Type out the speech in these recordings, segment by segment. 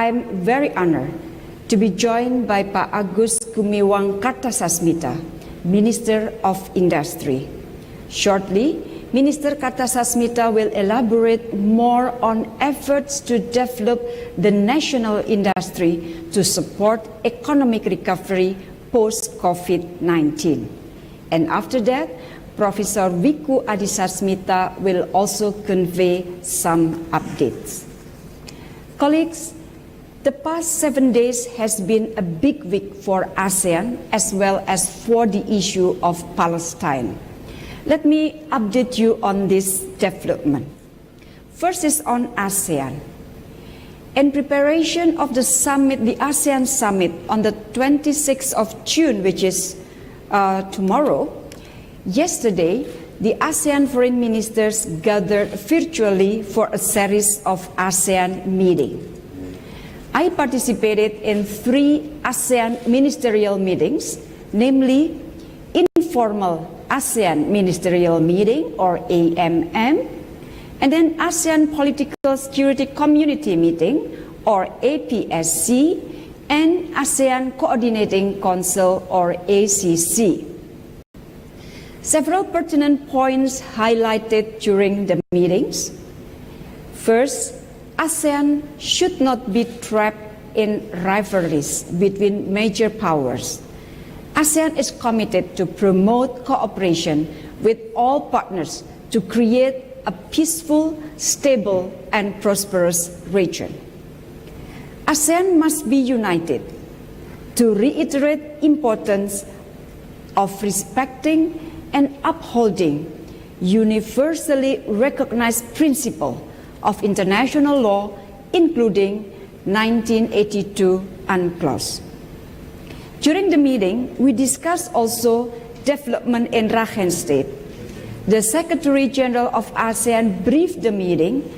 I'm very honored to be joined by Pak Agus Gumiwang Kartasasmita, Minister of Industry. Shortly, Minister Kartasasmita will elaborate more on efforts to develop the national industry to support economic recovery post-COVID-19. And after that, Professor Wiku Adhisasmita will also convey some updates. Colleagues, the past 7 days has been a big week for ASEAN as well as for the issue of Palestine. Let me update you on this development. First is on ASEAN. In preparation of the summit, the ASEAN Summit on the 26th of June, which is tomorrow, yesterday, the ASEAN foreign ministers gathered virtually for a series of ASEAN meetings. I participated in 3 ASEAN ministerial meetings, namely informal ASEAN Ministerial Meeting, or AMM, and then ASEAN Political Security Community Meeting, or APSC, and ASEAN Coordinating Council, or ACC. Several pertinent points highlighted during the meetings. First, ASEAN should not be trapped in rivalries between major powers. ASEAN is committed to promote cooperation with all partners to create a peaceful, stable, and prosperous region. ASEAN must be united to reiterate importance of respecting and upholding universally recognized principles of international law, including 1982 UNCLOS. During the meeting, we discussed also development in Rakhine State. The Secretary General of ASEAN briefed the meeting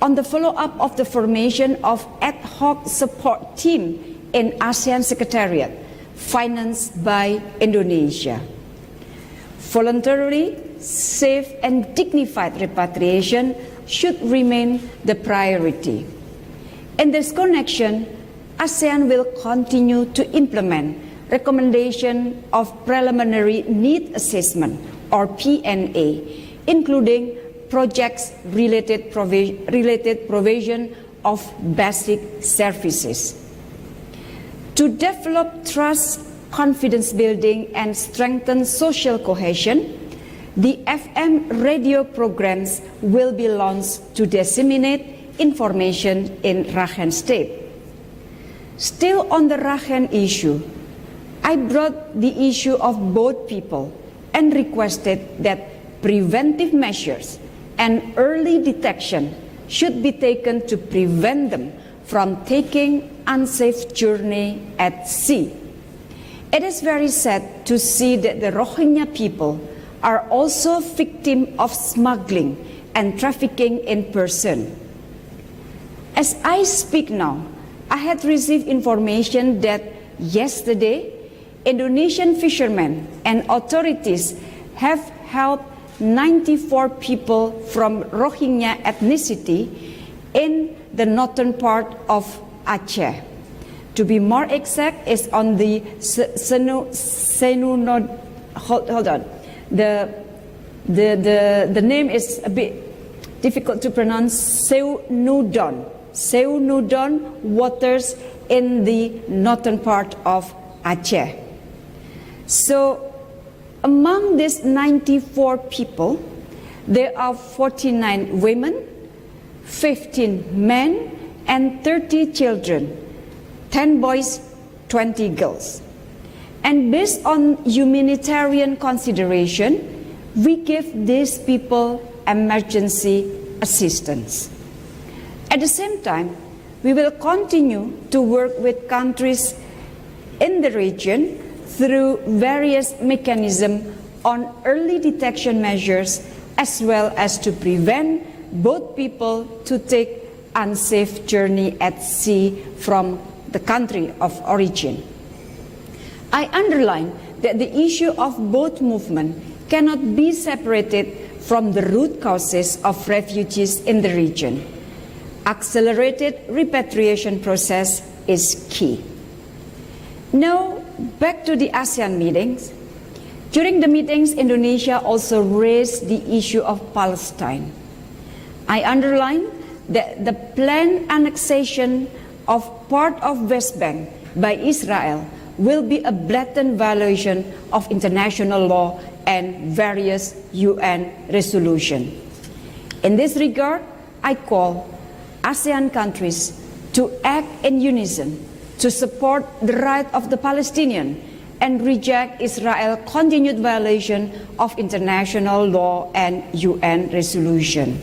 on the follow-up of the formation of ad hoc support team in ASEAN Secretariat, financed by Indonesia. Voluntary, safe, and dignified repatriation should remain the priority. In this connection, ASEAN will continue to implement recommendation of preliminary need assessment, or PNA, including projects related provision of basic services. To develop trust, confidence building, and strengthen social cohesion, the FM radio programs will be launched to disseminate information in Rakhine State. Still on the Rakhine issue, I brought the issue of both people and requested that preventive measures and early detection should be taken to prevent them from taking unsafe journey at sea. It is very sad to see that the Rohingya people are also victims of smuggling and trafficking in person. As I speak now, I had received information that yesterday, Indonesian fishermen and authorities have helped 94 people from Rohingya ethnicity in the northern part of Aceh. To be more exact, is on the the name is a bit difficult to pronounce. Seunudon waters in the northern part of Aceh. So among these 94 people, there are 49 women, 15 men, and 30 children, 10 boys, 20 girls. And based on humanitarian consideration, we give these people emergency assistance. At the same time, we will continue to work with countries in the region through various mechanisms on early detection measures, as well as to prevent both people to take unsafe journey at sea from the country of origin. I underline that the issue of boat movement cannot be separated from the root causes of refugees in the region. Accelerated repatriation process is key. Now, back to the ASEAN meetings. During the meetings, Indonesia also raised the issue of Palestine. I underline that the planned annexation of part of West Bank by Israel will be a blatant violation of international law and various UN resolutions. In this regard, I call ASEAN countries to act in unison to support the right of the Palestinian and reject Israel's continued violation of international law and UN resolution.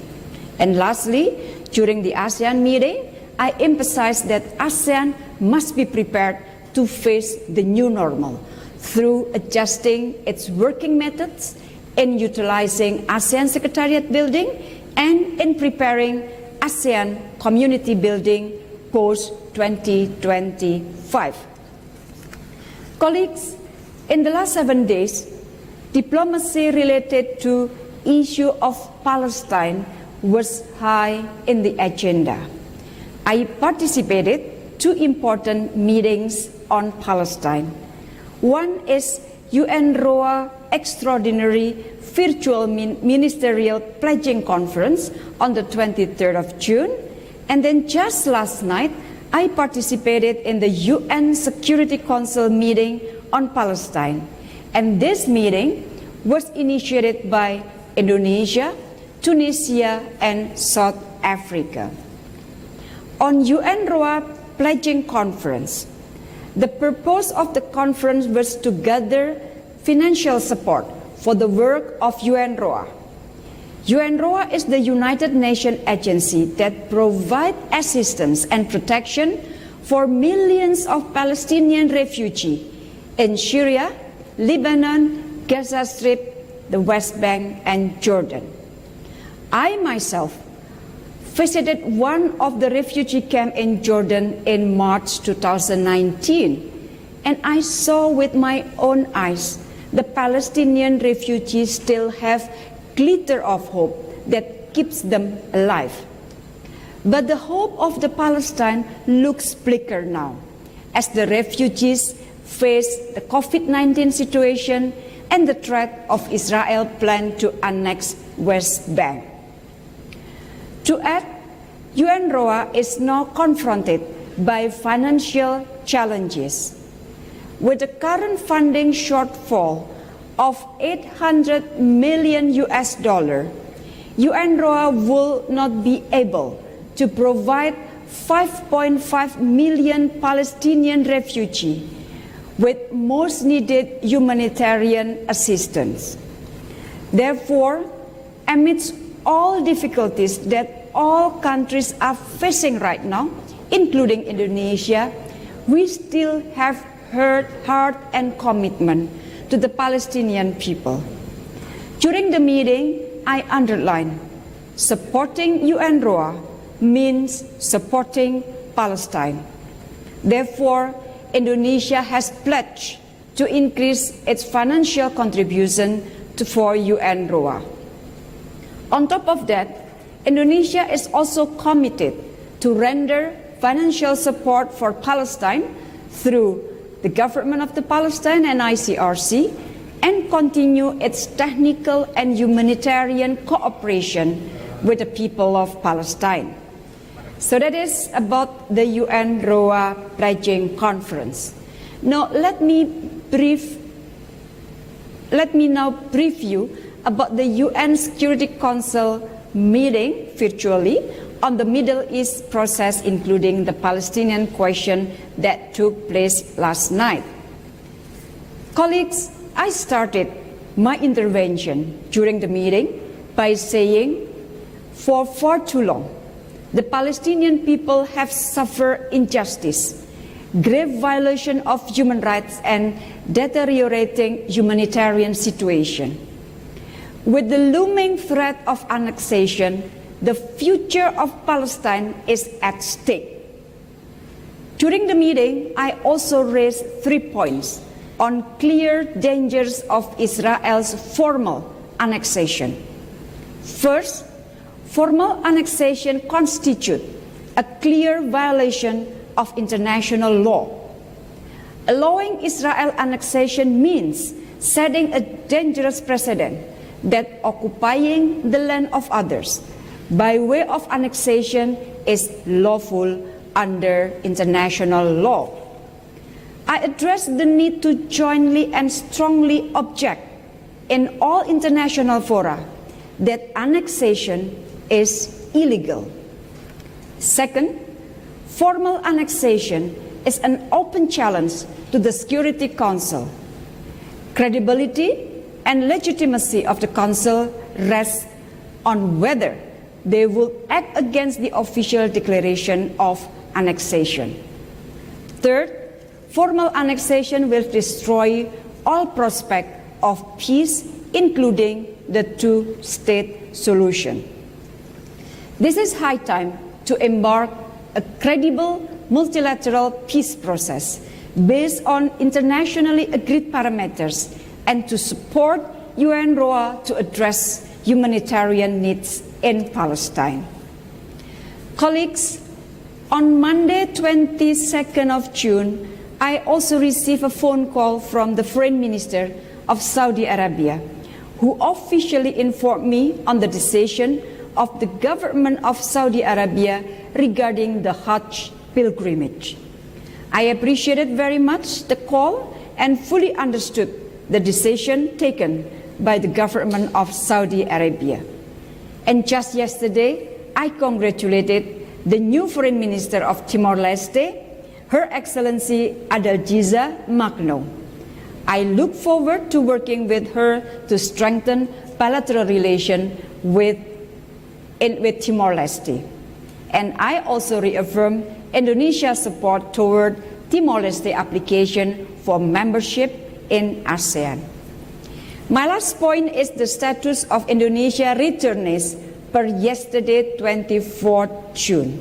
And lastly, during the ASEAN meeting, I emphasized that ASEAN must be prepared to face the new normal through adjusting its working methods, in utilizing ASEAN Secretariat building, and in preparing ASEAN community building post-2025. Colleagues, in the last 7 days, diplomacy related to issue of Palestine was high in the agenda. I participated 2 important meetings on Palestine. One is UNRWA Extraordinary Virtual Ministerial Pledging Conference on the 23rd of June. And then just last night, I participated in the UN Security Council meeting on Palestine. And this meeting was initiated by Indonesia, Tunisia, and South Africa. On UNRWA Pledging Conference, the purpose of the conference was to gather financial support for the work of UNRWA. UNRWA is the United Nations agency that provides assistance and protection for millions of Palestinian refugees in Syria, Lebanon, Gaza Strip, the West Bank, and Jordan. I myself visited one of the refugee camps in Jordan in March 2019, and I saw with my own eyes the Palestinian refugees still have glitter of hope that keeps them alive. But the hope of the Palestine looks bleaker now as the refugees face the COVID-19 situation and the threat of Israel's plan to annex West Bank. To add, UNRWA is now confronted by financial challenges. With the current funding shortfall of $800 million, UNRWA will not be able to provide 5.5 million Palestinian refugees with most needed humanitarian assistance. Therefore, amidst all difficulties that all countries are facing right now, including Indonesia, we still have heart and commitment to the Palestinian people. During the meeting, I underlined, supporting UNRWA means supporting Palestine. Therefore, Indonesia has pledged to increase its financial contribution for UNRWA. On top of that, Indonesia is also committed to render financial support for Palestine through the government of the Palestine and ICRC, and continue its technical and humanitarian cooperation with the people of Palestine. So that is about the UNRWA Pledging Conference. Now let me now brief you about the UN Security Council meeting virtually on the Middle East process, including the Palestinian question that took place last night. Colleagues, I started my intervention during the meeting by saying, for far too long, the Palestinian people have suffered injustice, grave violation of human rights, and deteriorating humanitarian situation. With the looming threat of annexation, the future of Palestine is at stake. During the meeting, I also raised 3 points on clear dangers of Israel's formal annexation. First, formal annexation constitutes a clear violation of international law. Allowing Israel annexation means setting a dangerous precedent that occupying the land of others by way of annexation is lawful under international law. I address the need to jointly and strongly object in all international fora that annexation is illegal. Second, formal annexation is an open challenge to the Security Council. Credibility and legitimacy of the Council rests on whether they will act against the official declaration of annexation. Third, formal annexation will destroy all prospect of peace, including the two-state solution. This is high time to embark a credible multilateral peace process based on internationally agreed parameters and to support UN ROA to address humanitarian needs in Palestine. Colleagues, on Monday, 22nd of June, I also received a phone call from the Foreign Minister of Saudi Arabia, who officially informed me on the decision of the government of Saudi Arabia regarding the Hajj pilgrimage. I appreciated very much the call and fully understood the decision taken by the government of Saudi Arabia. And just yesterday, I congratulated the new Foreign Minister of Timor-Leste, Her Excellency Adalgiza Magno. I look forward to working with her to strengthen bilateral relations with Timor-Leste. And I also reaffirm Indonesia's support toward Timor-Leste application for membership in ASEAN. My last point is the status of Indonesia returnees per yesterday, 24th June.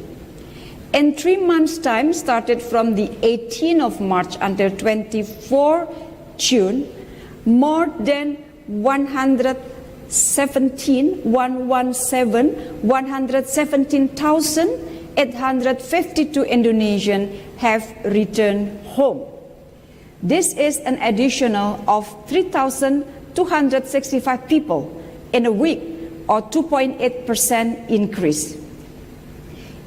In 3 months' time, started from the 18th of March until 24 June, more than 117,852 Indonesians have returned home. This is an additional of 3,265 people in a week, or 2.8% increase.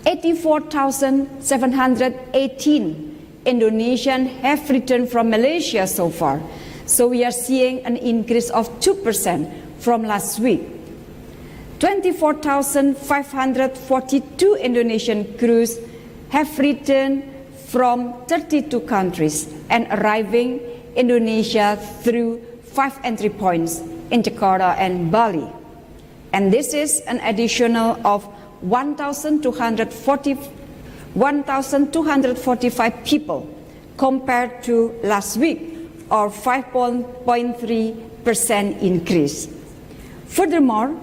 84,718 Indonesians have returned from Malaysia so far. So we are seeing an increase of 2% from last week. 24,542 Indonesian crews have returned from 32 countries and arriving Indonesia through 5 entry points in Jakarta and Bali. And this is an additional of 1,245 people compared to last week, or 5.3% increase. Furthermore,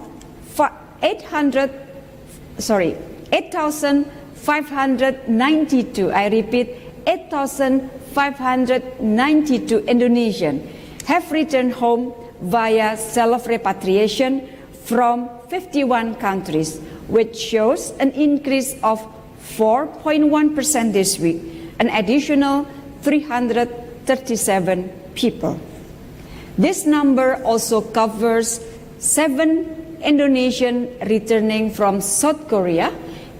8,592, I repeat, 8,592 Indonesians have returned home via self-repatriation from 51 countries, which shows an increase of 4.1% this week, an additional 337 people. This number also covers 7 Indonesians returning from South Korea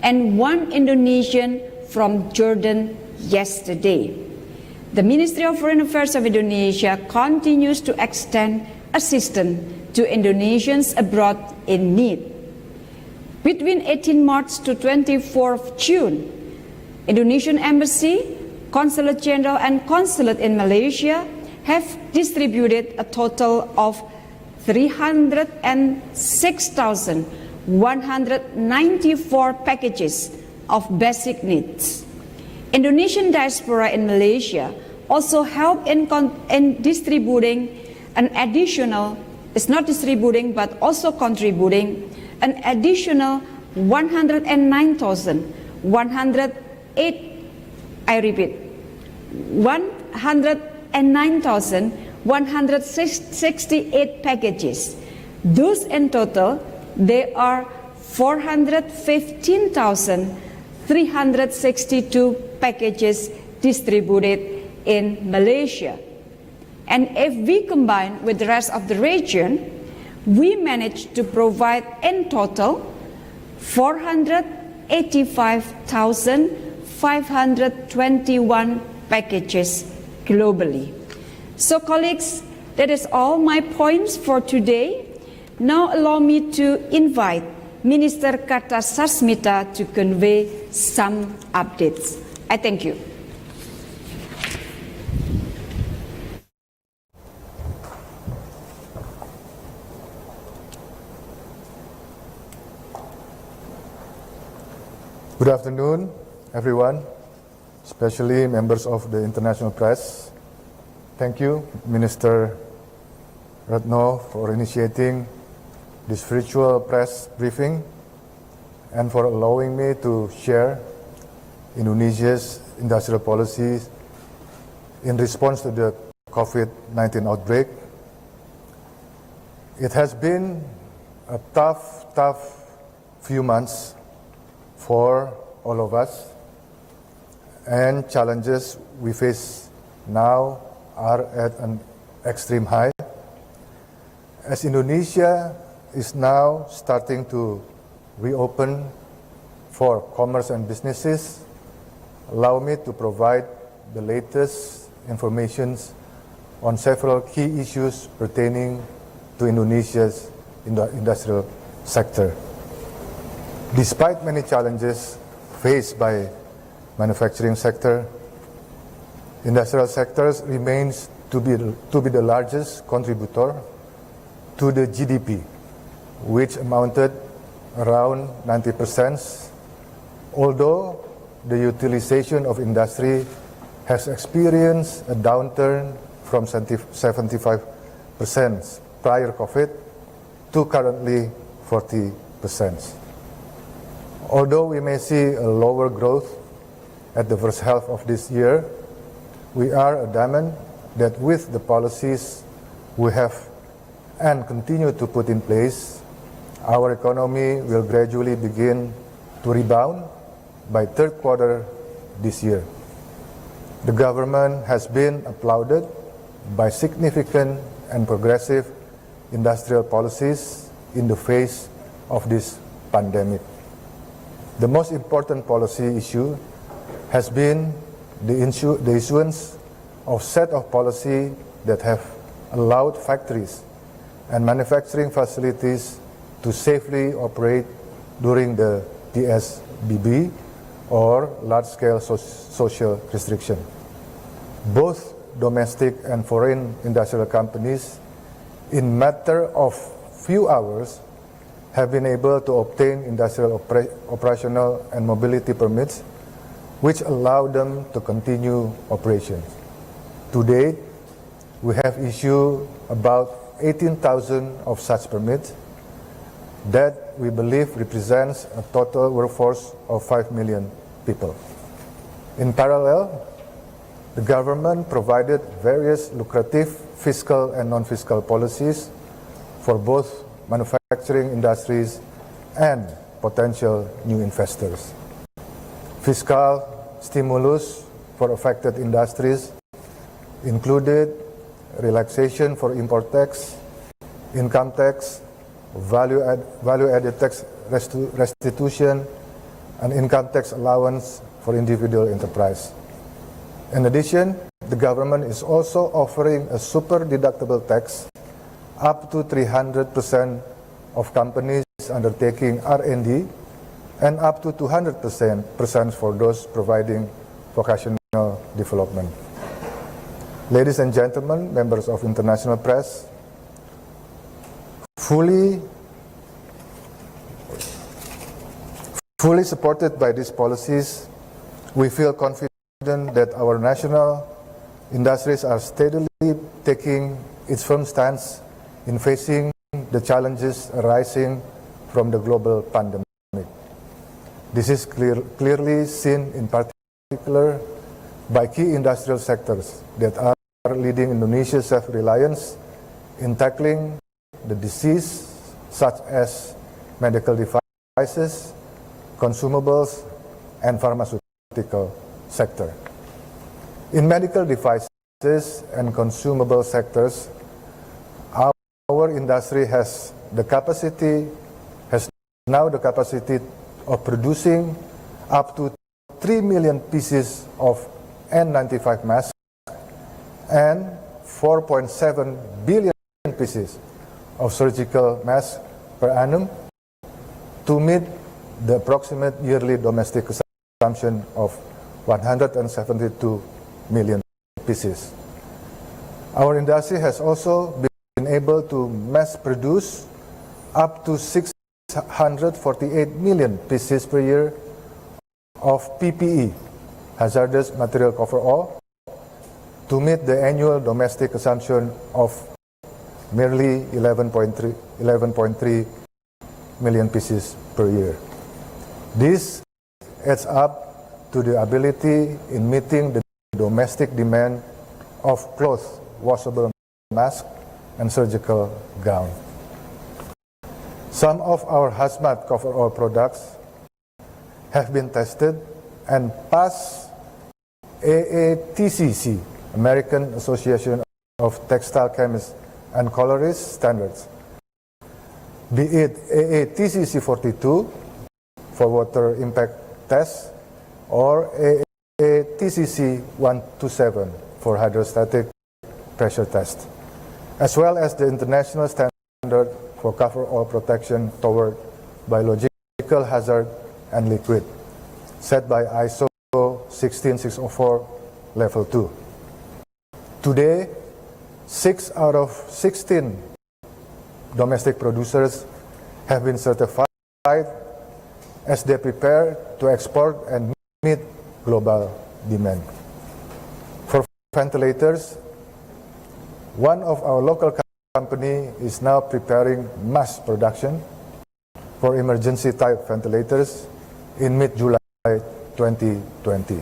and 1 Indonesian from Jordan yesterday. The Ministry of Foreign Affairs of Indonesia continues to extend assistance to Indonesians abroad in need. Between 18 March to 24 June, Indonesian Embassy, Consulate General and Consulate in Malaysia have distributed a total of 306,194 packages of basic needs. Indonesian diaspora in Malaysia also helped in distributing an additional, it's not distributing but also contributing an additional 109,108, I repeat, 109,168 packages. Thus in total, there are 415,000 362 packages distributed in Malaysia. And if we combine with the rest of the region, we managed to provide in total 485,521 packages globally. So colleagues, that is all my points for today. Now allow me to invite Minister Kartasasmita to convey some updates. I thank you. Good afternoon, everyone, especially members of the international press. Thank you, Minister Retno, for initiating this virtual press briefing and for allowing me to share Indonesia's industrial policies in response to the COVID-19 outbreak. It has been a tough few months for all of us, and challenges we face now are at an extreme high. As Indonesia is now starting to reopen for commerce and businesses, allow me to provide the latest information on several key issues pertaining to Indonesia's industrial sector. Despite many challenges faced by manufacturing sector, industrial sectors remains to be the largest contributor to the GDP, which amounted around 90%, although the utilization of industry has experienced a downturn from 75% prior COVID to currently 40%. Although we may see a lower growth at the first half of this year, we are adamant that with the policies we have and continue to put in place, our economy will gradually begin to rebound by third quarter this year. The government has been applauded by significant and progressive industrial policies in the face of this pandemic. The most important policy issue has been the issuance of set of policy that have allowed factories and manufacturing facilities to safely operate during the PSBB or large-scale social restriction. Both domestic and foreign industrial companies, in matter of few hours, have been able to obtain industrial operational and mobility permits, which allow them to continue operations. To date, we have issued about 18,000 of such permits that we believe represents a total workforce of 5 million people. In parallel, the government provided various lucrative fiscal and non-fiscal policies for both manufacturing industries and potential new investors. Fiscal stimulus for affected industries included relaxation for import tax, income tax, value-added tax restitution, and income tax allowance for individual enterprise. In addition, the government is also offering a super deductible tax up to 300% of companies undertaking R&D and up to 200% for those providing vocational development. Ladies and gentlemen, members of international press, fully supported by these policies, we feel confident that our national industries are steadily taking its firm stance in facing the challenges arising from the global pandemic. This is clearly seen in particular by key industrial sectors that are leading Indonesia's self-reliance in tackling the disease, such as medical devices, consumables, and pharmaceutical sector. In medical devices and consumable sectors, our industry has now the capacity of producing up to 3 million pieces of N95 masks and 4.7 billion pieces of surgical masks per annum to meet the approximate yearly domestic consumption of 172 million pieces. Our industry has also been able to mass produce up to 648 million pieces per year of PPE, hazardous material coverall, to meet the annual domestic consumption of merely 11.3 million pieces per year. This adds up to the ability in meeting the domestic demand of cloth, washable masks, and surgical gown. Some of our hazmat coverall products have been tested and passed AATCC, American Association of Textile Chemists and Colorists standards, be it AATCC 42 for water impact test or AATCC 127 for hydrostatic pressure test, as well as the international standard for coverall protection toward biological hazard and liquid, set by ISO 16604 Level 2. Today, 6 out of 16 domestic producers have been certified as they prepare to export and meet global demand. For ventilators, one of our local company is now preparing mass production for emergency type ventilators in mid-July 2020,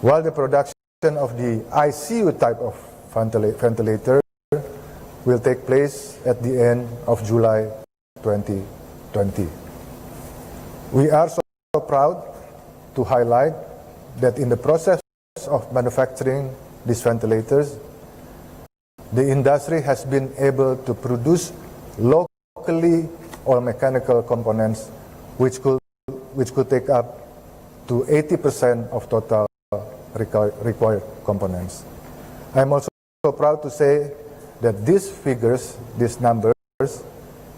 while the production of the ICU type of ventilator will take place at the end of July 2020. We are so proud to highlight that in the process of manufacturing these ventilators, the industry has been able to produce locally all mechanical components which could take up to 80% of total required components. I am also proud to say that these numbers,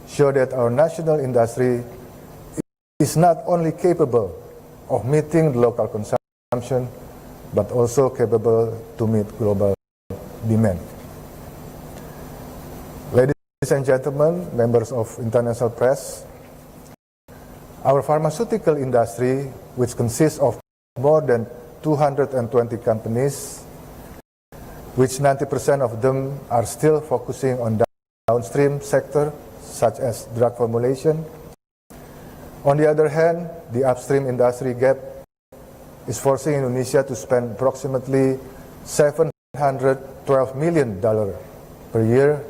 show that our national industry is not only capable of meeting local consumption, but also capable to meet global demand. Ladies and gentlemen, members of international press, our pharmaceutical industry, which consists of more than 220 companies, which 90% of them are still focusing on downstream sector, such as drug formulation. On the other hand, the upstream industry gap is forcing Indonesia to spend approximately $712 million per year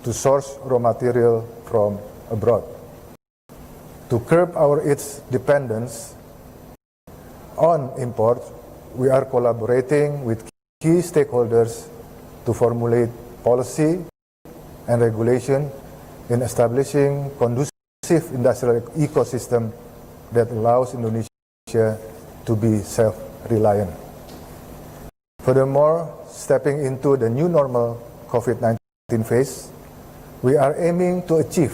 to source raw material from abroad. To curb its dependence on imports, we are collaborating with key stakeholders to formulate policy and regulation in establishing conducive industrial ecosystem that allows Indonesia to be self-reliant. Furthermore, stepping into the new normal COVID-19 phase, we are aiming to achieve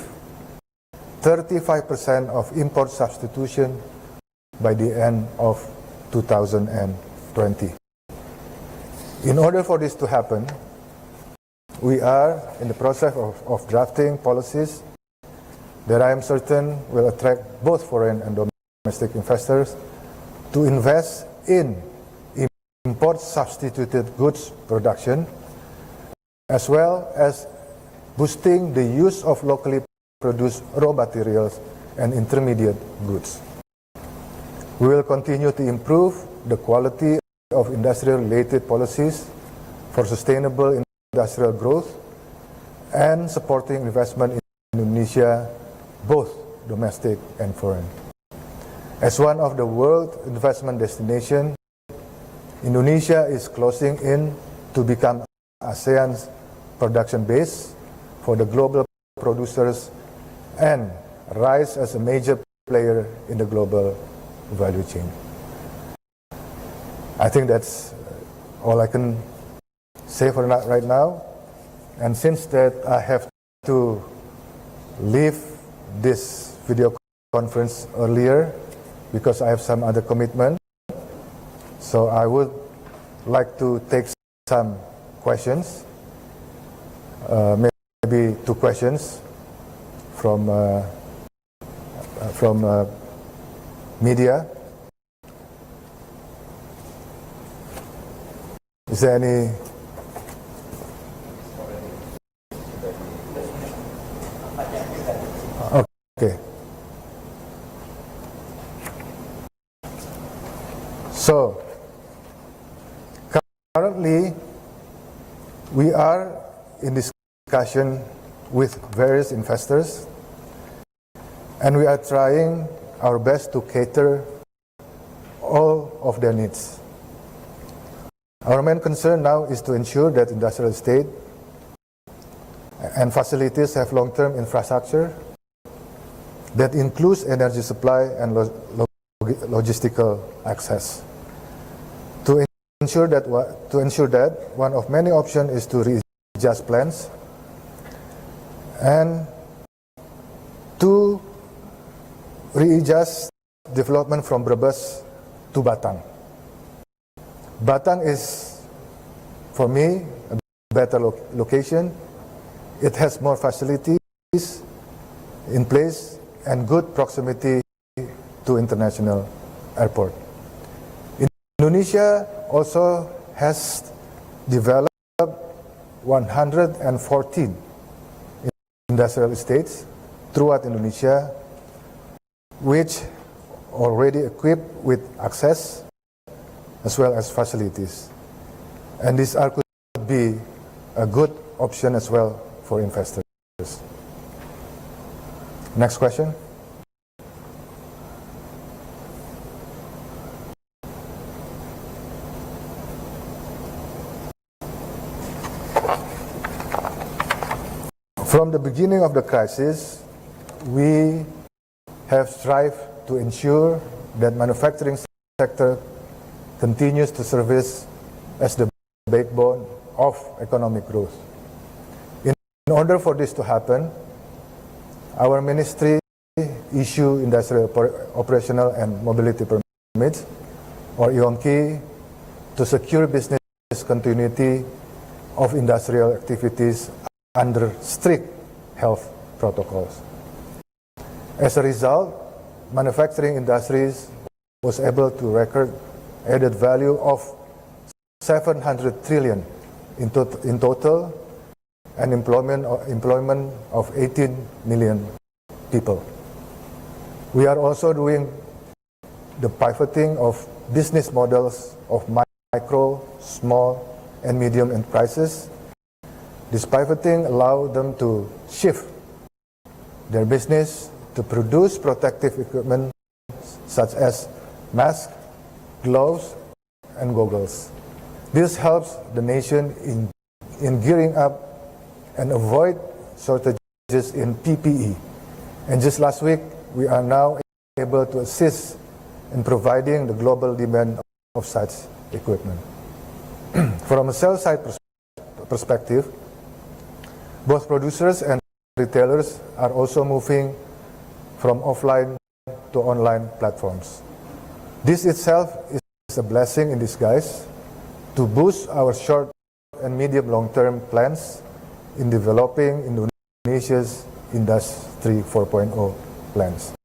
35% of import substitution by the end of 2020. In order for this to happen, we are in the process of drafting policies that I am certain will attract both foreign and domestic investors to invest in import substituted goods production, as well as boosting the use of locally produced raw materials and intermediate goods. We will continue to improve the quality of industrial-related policies for sustainable industrial growth and supporting investment in Indonesia, both domestic and foreign. As one of the world investment destination, Indonesia is closing in to become ASEAN's production base for the global producers and rise as a major player in the global value chain. I think that's all I can say for right now. And since that I have to leave this video conference earlier because I have some other commitment, so I would like to take some questions, maybe 2 questions from media. Is there any? Okay. So, currently, we are in discussion with various investors, and we are trying our best to cater all of their needs. Our main concern now is to ensure that industrial estate and facilities have long-term infrastructure that includes energy supply and logistical access. To ensure that, one of many options is to readjust plans and to readjust development from Brebes to Batang. Batang is, for me, a better location. It has more facilities in place and good proximity to international airport. Indonesia also has developed 114 industrial estates throughout Indonesia, which already equipped with access as well as facilities. And this could be a good option as well for investors. Next question. From the beginning of the crisis, we have strived to ensure that manufacturing sector continues to service as the backbone of economic growth. In order for this to happen, our ministry issue industrial operational and mobility permits, or IOMKI, to secure business continuity of industrial activities under strict health protocols. As a result, manufacturing industries was able to record added value of 700 trillion in total and employment of 18 million people. We are also doing the pivoting of business models of micro, small, and medium enterprises. This pivoting allowed them to shift their business to produce protective equipment such as masks, gloves, and goggles. This helps the nation in gearing up and avoid shortages in PPE. And just last week, we are now able to assist in providing the global demand of such equipment. From a sales side perspective, both producers and retailers are also moving from offline to online platforms. This itself is a blessing in disguise to boost our short and medium long-term plans in developing Indonesia's Industry 4.0 plans.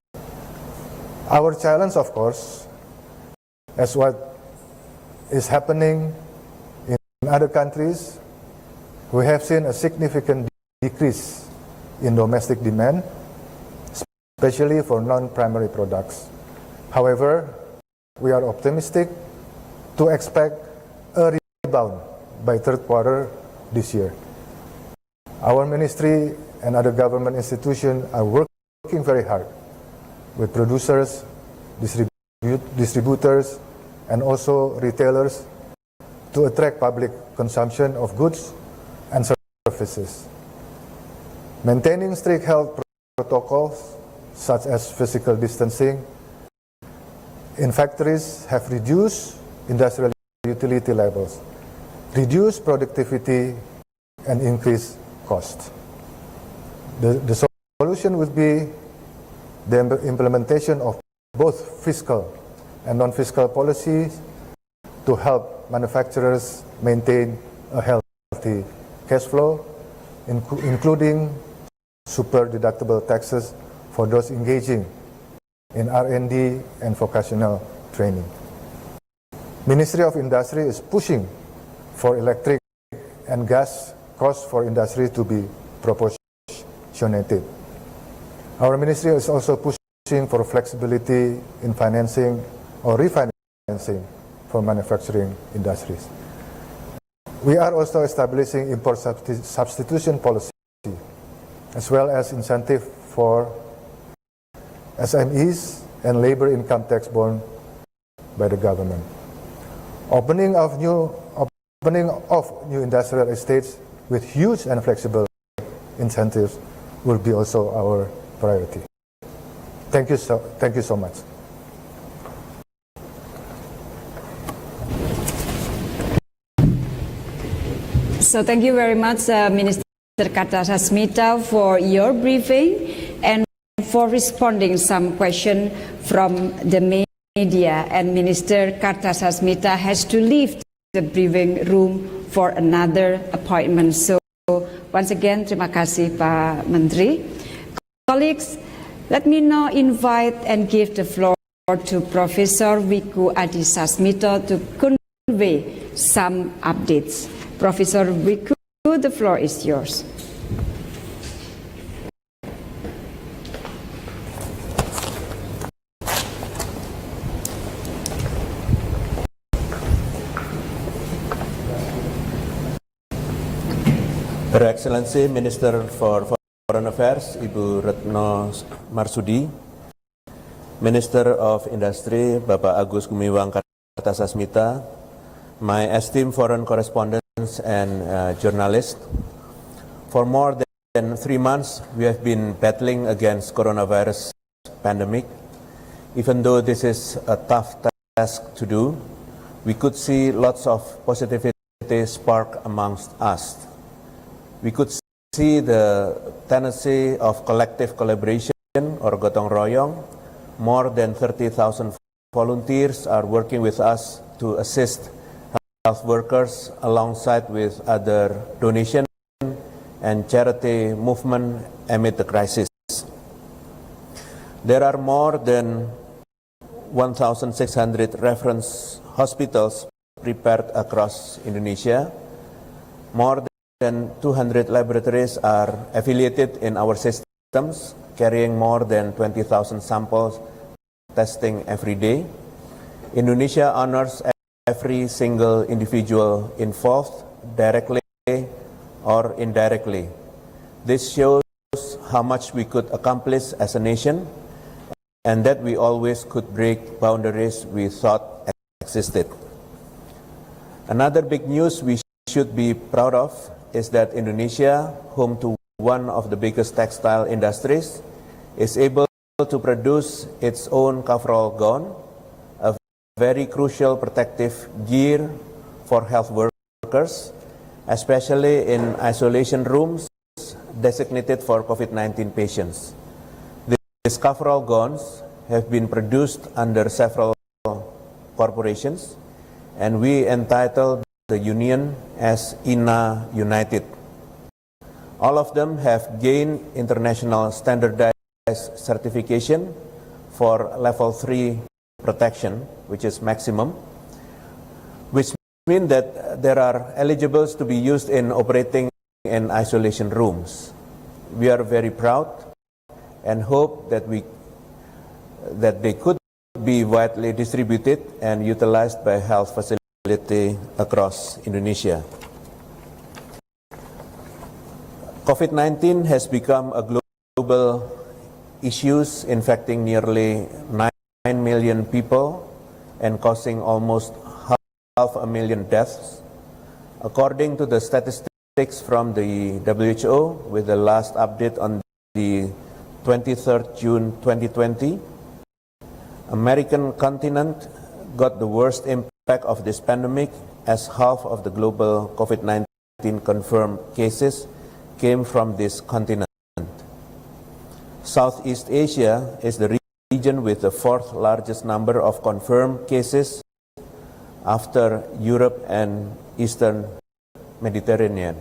Our challenge, of course, as what is happening in other countries, we have seen a significant decrease in domestic demand, especially for non-primary products. However, we are optimistic to expect a rebound by third quarter this year. Our ministry and other government institutions are working very hard with producers distributors, and also retailers to attract public consumption of goods and services. Maintaining strict health protocols, such as physical distancing, in factories have reduced industrial utility levels, reduced productivity, and increased cost. The solution would be the implementation of both fiscal and non-fiscal policies to help manufacturers maintain a healthy cash flow, including super deductible taxes for those engaging in R&D and vocational training. Ministry of Industry is pushing for electric and gas costs for industry to be proportionated. Our ministry is also pushing for flexibility in financing or refinancing for manufacturing industries. We are also establishing import substitution policy, as well as incentive for SMEs and labor income tax borne by the government. Opening of new industrial estates with huge and flexible incentives will be also our priority. Thank you so much. So thank you very much, Minister Kartasasmita, for your briefing and for responding some question from the media. And Minister Kartasasmita has to leave the briefing room for another appointment. So once again, terima kasih Pak Menteri. Colleagues, let me now invite and give the floor to Professor Wiku Adisasmito to convey some updates. Professor Wiku, the floor is yours. Her Excellency Minister for Foreign Affairs, Ibu Retno Marsudi, Minister of Industry, Bapak Agus Gumiwang Kartasasmita, my esteemed foreign correspondents and journalists. For more than 3 months, we have been battling against coronavirus pandemic. Even though this is a tough task to do, we could see lots of positivity spark amongst us. We could see the tendency of collective collaboration or gotong royong. More than 30,000 volunteers are working with us to assist health workers alongside with other donation and charity movement amid the crisis. There are more than 1,600 reference hospitals prepared across Indonesia. More than 200 laboratories are affiliated in our systems, carrying more than 20,000 samples testing every day. Indonesia honors every single individual involved, directly or indirectly. This shows how much we could accomplish as a nation, and that we always could break boundaries we thought existed. Another big news we should be proud of is that Indonesia, home to one of the biggest textile industries, is able to produce its own coverall gown, a very crucial protective gear for health workers, especially in isolation rooms designated for COVID-19 patients. These coverall gowns have been produced under several corporations, and we entitled the union as INA United. All of them have gained international standardized certification for level 3 protection, which is maximum, which means that they are eligible to be used in operating in isolation rooms. We are very proud and hope that they could be widely distributed and utilized by health facilities across Indonesia. COVID-19 has become a global issue, infecting nearly million people and causing almost 500,000 deaths. According to the statistics from the WHO, with the last update on the 23rd June 2020, American continent got the worst impact of this pandemic, as half of the global COVID-19 confirmed cases came from this continent. Southeast Asia is the region with the fourth largest number of confirmed cases after Europe and Eastern Mediterranean.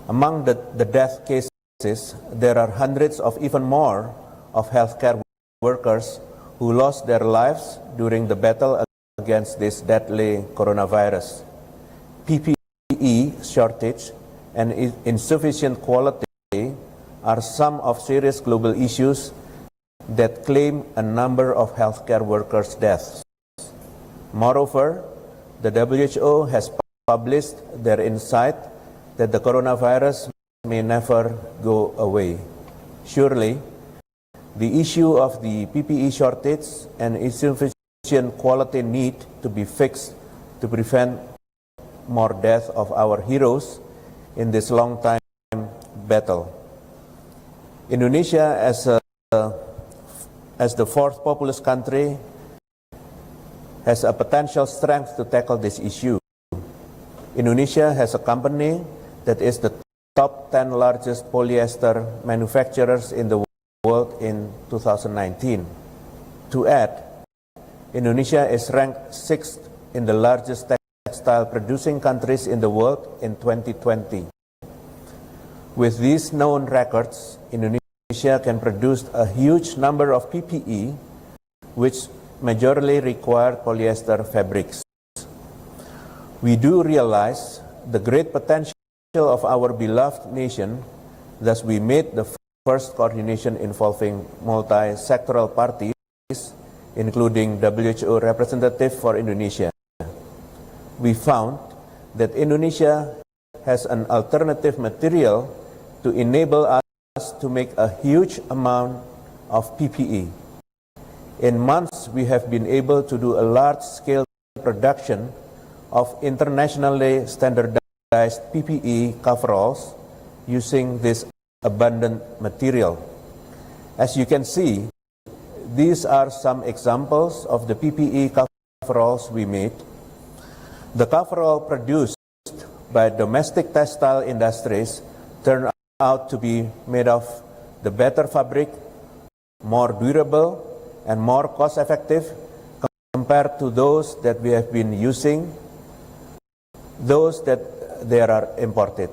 Among the death cases, there are hundreds of even more of healthcare workers who lost their lives during the battle against this deadly coronavirus. PPE shortage and insufficient quality are some of serious global issues that claim a number of healthcare workers' deaths. Moreover, the WHO has published their insight that the coronavirus may never go away. Surely, the issue of the PPE shortage and insufficient quality need to be fixed to prevent more death of our heroes in this long time battle. Indonesia, as the fourth populous country, has a potential strength to tackle this issue. Indonesia has a company that is the top 10 largest polyester manufacturers in the world in 2019. To add, Indonesia is ranked 6th in the largest textile producing countries in the world in 2020. With these known records, Indonesia can produce a huge number of PPE, which majorly require polyester fabrics. We do realize the great potential of our beloved nation, thus we made the first coordination involving multi-sectoral parties, including WHO representative for Indonesia. We found that Indonesia has an alternative material to enable us to make a huge amount of PPE. In months, we have been able to do a large-scale production of internationally standardized PPE coveralls using this abundant material. As you can see, these are some examples of the PPE coveralls we made. The coverall produced by domestic textile industries turned out to be made of the better fabric, more durable, and more cost-effective compared to those that we have been using, those that they are imported.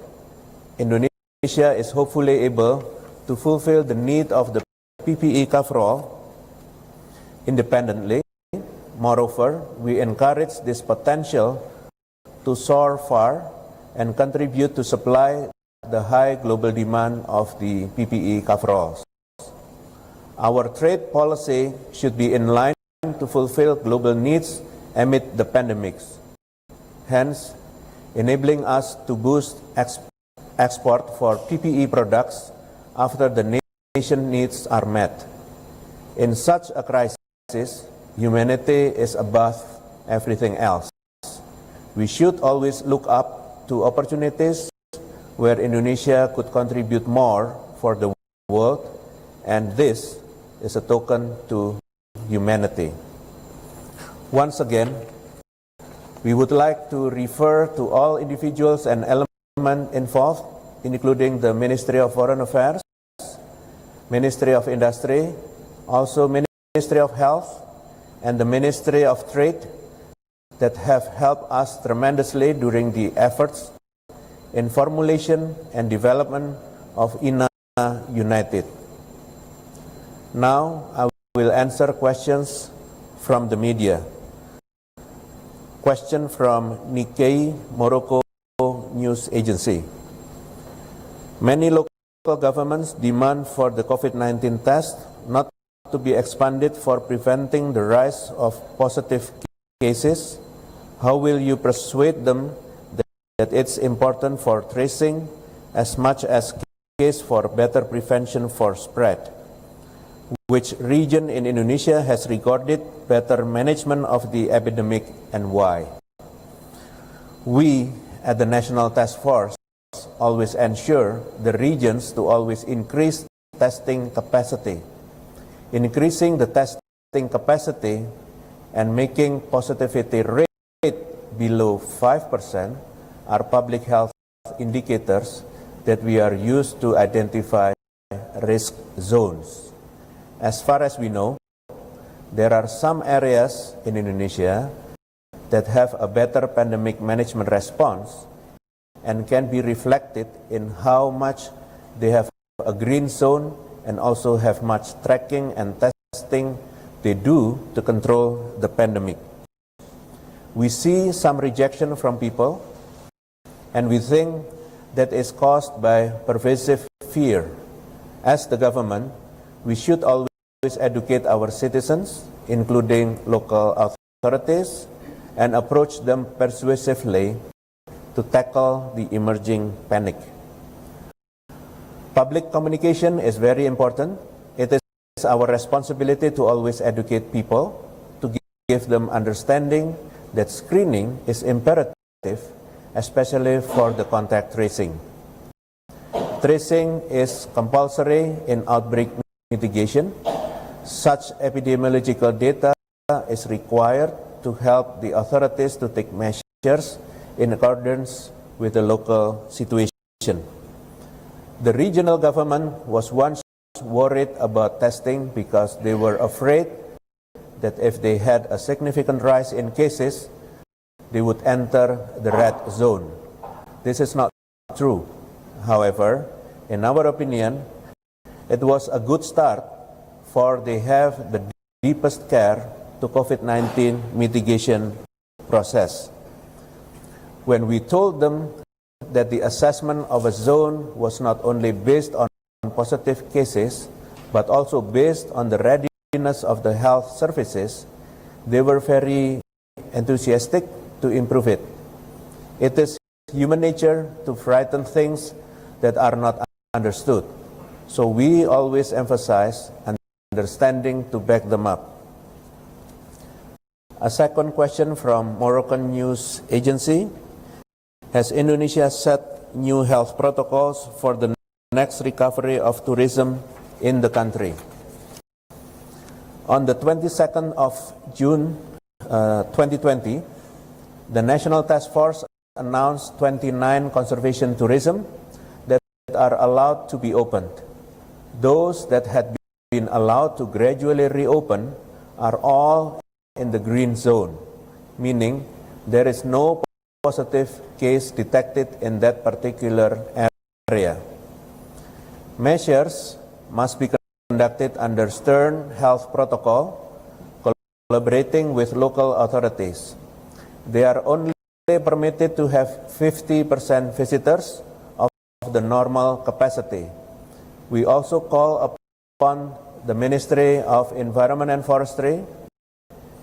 Indonesia is hopefully able to fulfill the need of the PPE coverall independently. Moreover, we encourage this potential to soar far and contribute to supply the high global demand of the PPE coveralls. Our trade policy should be in line to fulfill global needs amid the pandemics, hence enabling us to boost export for PPE products after the nation needs are met. In such a crisis, humanity is above everything else. We should always look up to opportunities where Indonesia could contribute more for the world, and this is a token to humanity. Once again, we would like to refer to all individuals and elements involved, including the Ministry of Foreign Affairs, Ministry of Industry, also Ministry of Health, and the Ministry of Trade that have helped us tremendously during the efforts in formulation and development of INA United. Now I will answer questions from the media. Question from Nikkei Morocco News Agency. Many local governments demand for the COVID-19 test not to be expanded for preventing the rise of positive cases. How will you persuade them that it's important for tracing as much as case for better prevention for spread? which region in Indonesia has recorded better management of the epidemic and why. We at the National Task Force always ensure the regions to always increase testing capacity. Increasing the testing capacity and making positivity rate below 5% are public health indicators that we are used to identify risk zones. As far as we know, there are some areas in Indonesia that have a better pandemic management response and can be reflected in how much they have a green zone and also have much tracking and testing they do to control the pandemic. We see some rejection from people, and we think that is caused by pervasive fear. As the government, we should always educate our citizens, including local authorities, and approach them persuasively to tackle the emerging panic. Public communication is very important. It is our responsibility to always educate people, to give them understanding that screening is imperative, especially for the contact tracing. Tracing is compulsory in outbreak mitigation. Such epidemiological data is required to help the authorities to take measures in accordance with the local situation. The regional government was once worried about testing because they were afraid that if they had a significant rise in cases, they would enter the red zone. This is not true. However, in our opinion, it was a good start, for they have the deepest care to COVID-19 mitigation process. When we told them that the assessment of a zone was not only based on positive cases, but also based on the readiness of the health services, they were very enthusiastic to improve it. It is human nature to frighten things that are not understood. So we always emphasize understanding to back them up. A second question from Moroccan News Agency. Has Indonesia set new health protocols for the next recovery of tourism in the country? On the 22nd of June 2020, the National Task Force announced 29 conservation tourism that are allowed to be opened. Those that had been allowed to gradually reopen are all in the green zone, meaning there is no positive case detected in that particular area. Measures must be conducted under stern health protocol, collaborating with local authorities. They are only permitted to have 50% visitors of the normal capacity. We also call upon the Ministry of Environment and Forestry,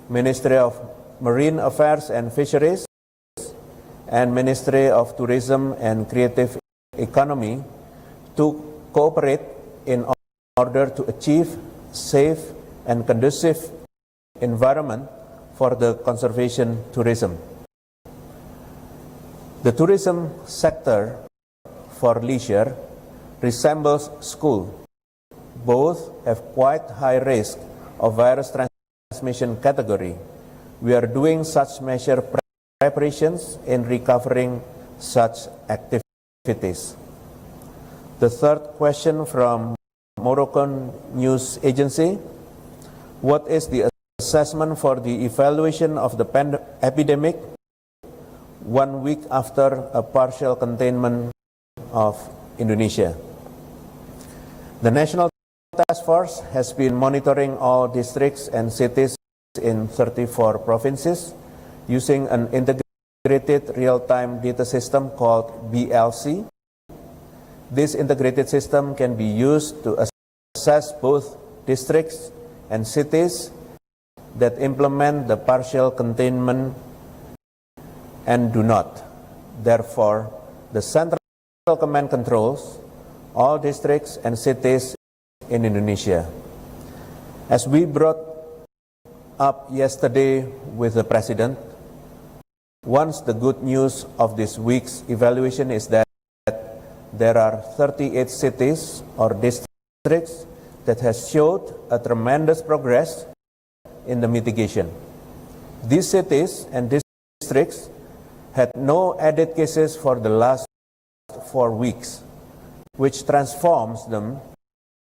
Ministry of Marine Affairs and Fisheries, and Ministry of Tourism and Creative Economy to cooperate in order to achieve safe and conducive environment for the conservation tourism. The tourism sector for leisure resembles school. Both have quite high risk of virus transmission category. We are doing such measure preparations in recovering such activities. The third question from Moroccan News Agency. What is the assessment for the evaluation of the epidemic 1 week after a partial containment of Indonesia? The National Task Force has been monitoring all districts and cities in 34 provinces using an integrated real-time data system called BLC. This integrated system can be used to assess both districts and cities that implement the partial containment and do not. Therefore, the Central Command controls all districts and cities in Indonesia. As we brought up yesterday with the President, once the good news of this week's evaluation is that there are 38 cities or districts that has showed a tremendous progress in the mitigation. These cities and districts had no added cases for the last 4 weeks, which transforms them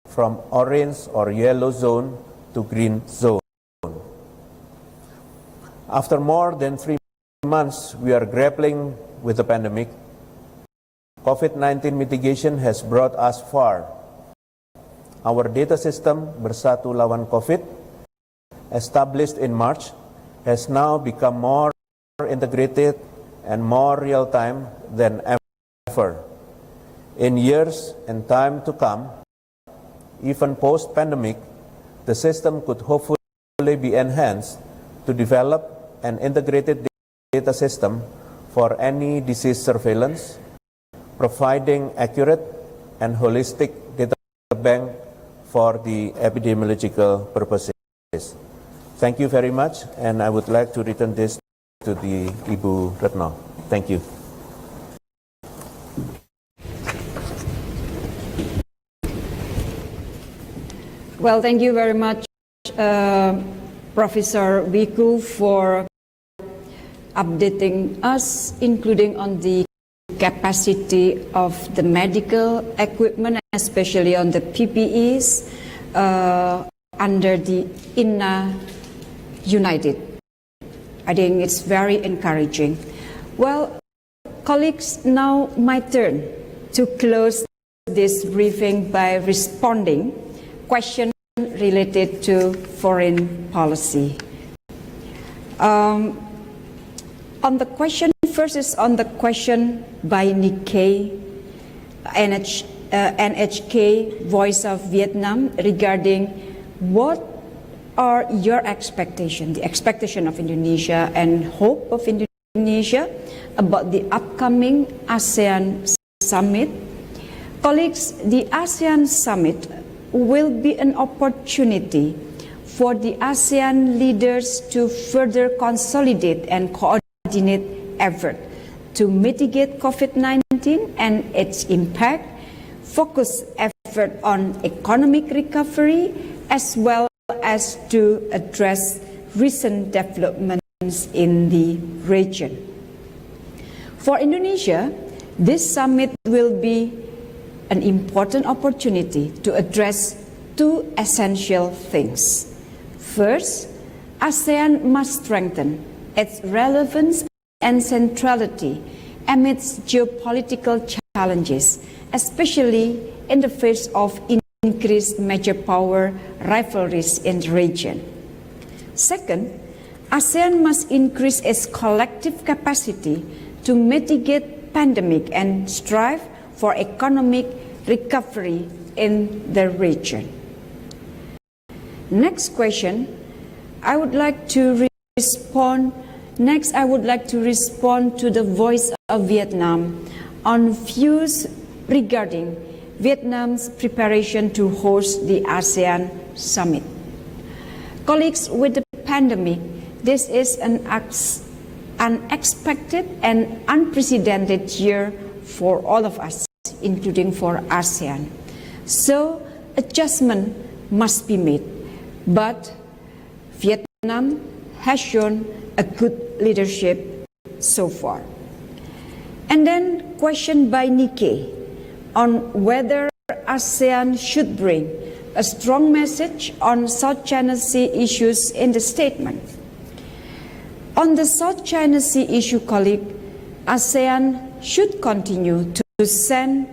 from orange or yellow zone to green zone. After more than 3 months, we are grappling with the pandemic. COVID-19 mitigation has brought us far. Our data system, Bersatu Lawan COVID, established in March, has now become more integrated and more real-time than ever. In years and time to come, even post-pandemic, the system could hopefully be enhanced to develop an integrated data system for any disease surveillance, providing accurate and holistic data bank for the epidemiological purposes. Thank you very much, and I would like to return this to the Ibu Retno. Thank you. Well, thank you very much, Professor Wiku, for updating us, including on the capacity of the medical equipment, especially on the PPEs under the INA United. I think it's very encouraging. Well, colleagues, now my turn to close this briefing by responding questions related to foreign policy. On the question, first is on the question by Nikkei, NHK, Voice of Vietnam, regarding what are your expectations, the expectation of Indonesia and hope of Indonesia about the upcoming ASEAN Summit. Colleagues, the ASEAN Summit will be an opportunity for the ASEAN leaders to further consolidate and coordinate effort to mitigate COVID-19 and its impact, focus effort on economic recovery, as well as to address recent developments in the region. For Indonesia, this summit will be an important opportunity to address two essential things. First, ASEAN must strengthen its relevance and centrality amidst geopolitical challenges, especially in the face of increased major power rivalries in the region. Second, ASEAN must increase its collective capacity to mitigate pandemic and strive for economic recovery in the region. Next question, I would like to respond to the Voice of Vietnam on views regarding Vietnam's preparation to host the ASEAN Summit. Colleagues, with the pandemic, this is an unexpected and unprecedented year for all of us, including for ASEAN. So adjustment must be made, but Vietnam has shown a good leadership so far. And then question by Nikkei on whether ASEAN should bring a strong message on South China Sea issues in the statement. On the South China Sea issue, colleague, ASEAN should continue to send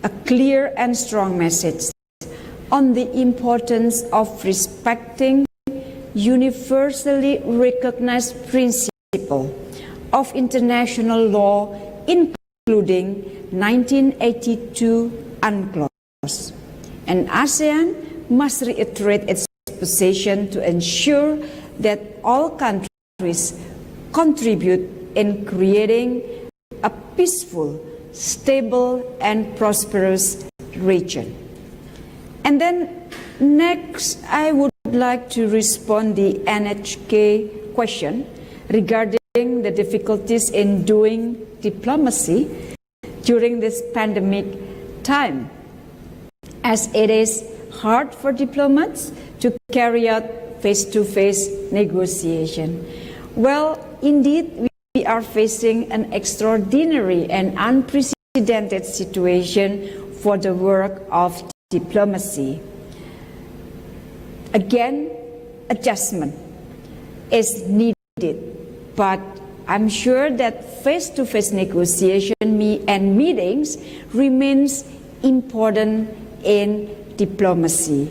a clear and strong message on the importance of respecting universally recognized principles of international law, including 1982 UNCLOS. And ASEAN must reiterate its position to ensure that all countries contribute in creating a peaceful, stable, and prosperous region. And then next, I would like to respond the NHK question regarding the difficulties in doing diplomacy during this pandemic time, as it is hard for diplomats to carry out face-to-face negotiation. Well, indeed, we are facing an extraordinary and unprecedented situation for the work of diplomacy. Again, adjustment is needed, but I'm sure that face-to-face negotiation and meetings remains important in diplomacy.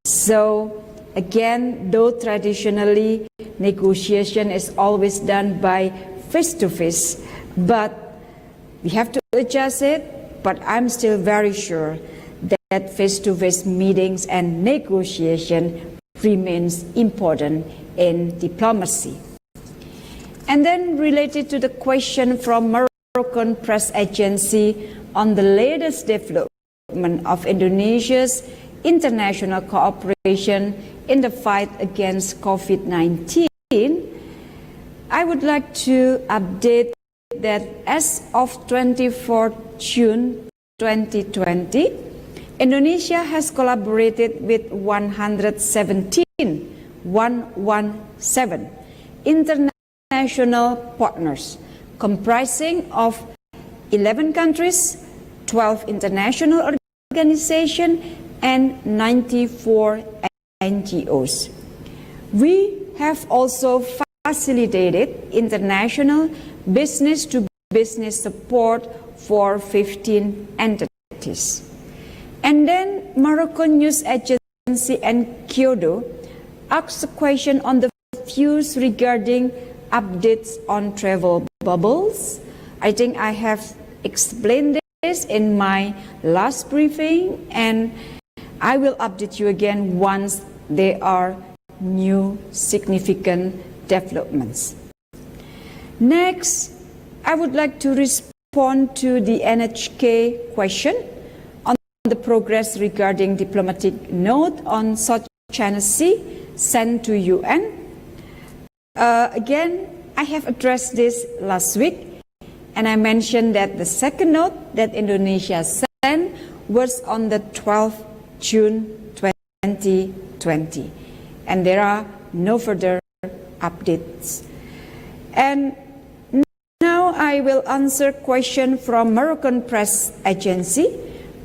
So again, though traditionally negotiation is always done by face-to-face, but we have to adjust it, but I'm still very sure that face-to-face meetings and negotiation remains important in diplomacy. And then related to the question from Moroccan press agency on the latest development of Indonesia's international cooperation in the fight against COVID-19, I would like to update that as of 24 June 2020, Indonesia has collaborated with 117 international partners, comprising of 11 countries, 12 international organizations, and 94 NGOs. We have also facilitated international business-to-business support for 15 entities. And then Moroccan news agency and Kyodo asked a question on the views regarding updates on travel bubbles. I think I have explained this in my last briefing, and I will update you again once there are new significant developments. Next, I would like to respond to the NHK question on the progress regarding diplomatic note on South China Sea sent to UN. Again, I have addressed this last week, and I mentioned that the second note that Indonesia sent was on the 12th June 2020, and there are no further updates. And now I will answer question from Moroccan press agency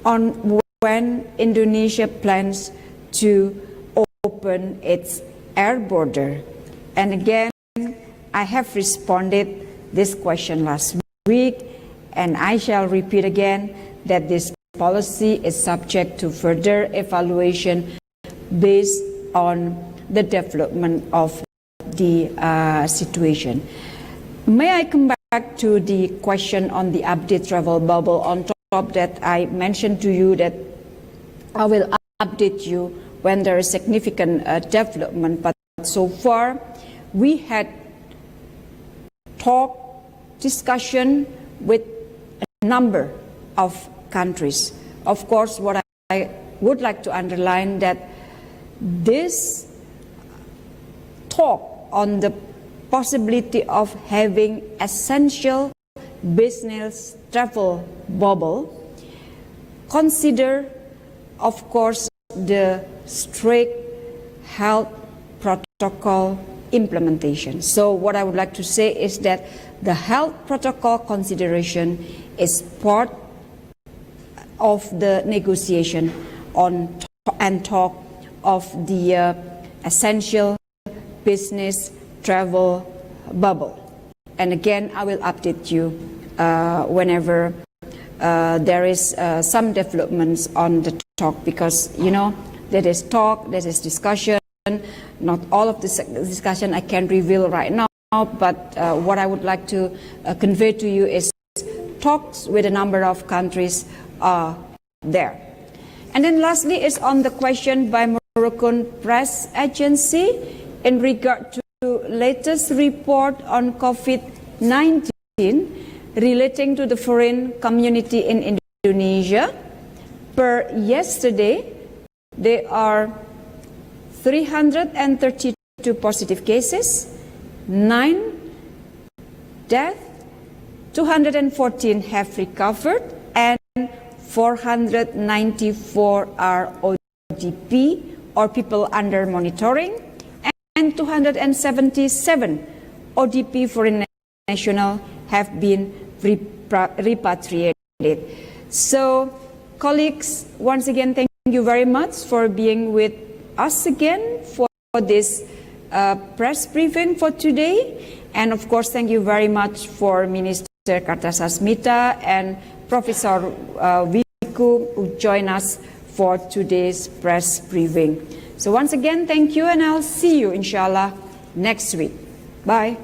on when Indonesia plans to open its air border. And again, I have responded this question last week, and I shall repeat again that this policy is subject to further evaluation based on the development of the situation. May I come back to the question on the update travel bubble? On top that I mentioned to you that I will update you when there is significant development, but so far we had discussion with a number of countries. Of course, what I would like to underline that this talk on the possibility of having essential business travel bubble consider, of course, the strict health protocol implementation. So what I would like to say is that the health protocol consideration is part of the negotiation on and talk of the essential business travel bubble. And again, I will update you whenever there is some developments on the talk, because you know there is talk, there is discussion. Not all of this discussion I can reveal right now, but what I would like to convey to you is talks with a number of countries are there. And then lastly is on the question by Moroccan press agency in regard to latest report on COVID-19 relating to the foreign community in Indonesia. Per yesterday, there are 332 positive cases, 9 deaths, 214 have recovered, and 494 are ODP, or people under monitoring, and 277 ODP foreign nationals have been repatriated. So, colleagues, once again, thank you very much for being with us again for this press briefing for today. And of course, thank you very much for Minister Kartasasmita and Professor Wiku who join us for today's press briefing. So once again, thank you, and I'll see you, inshallah, next week. Bye.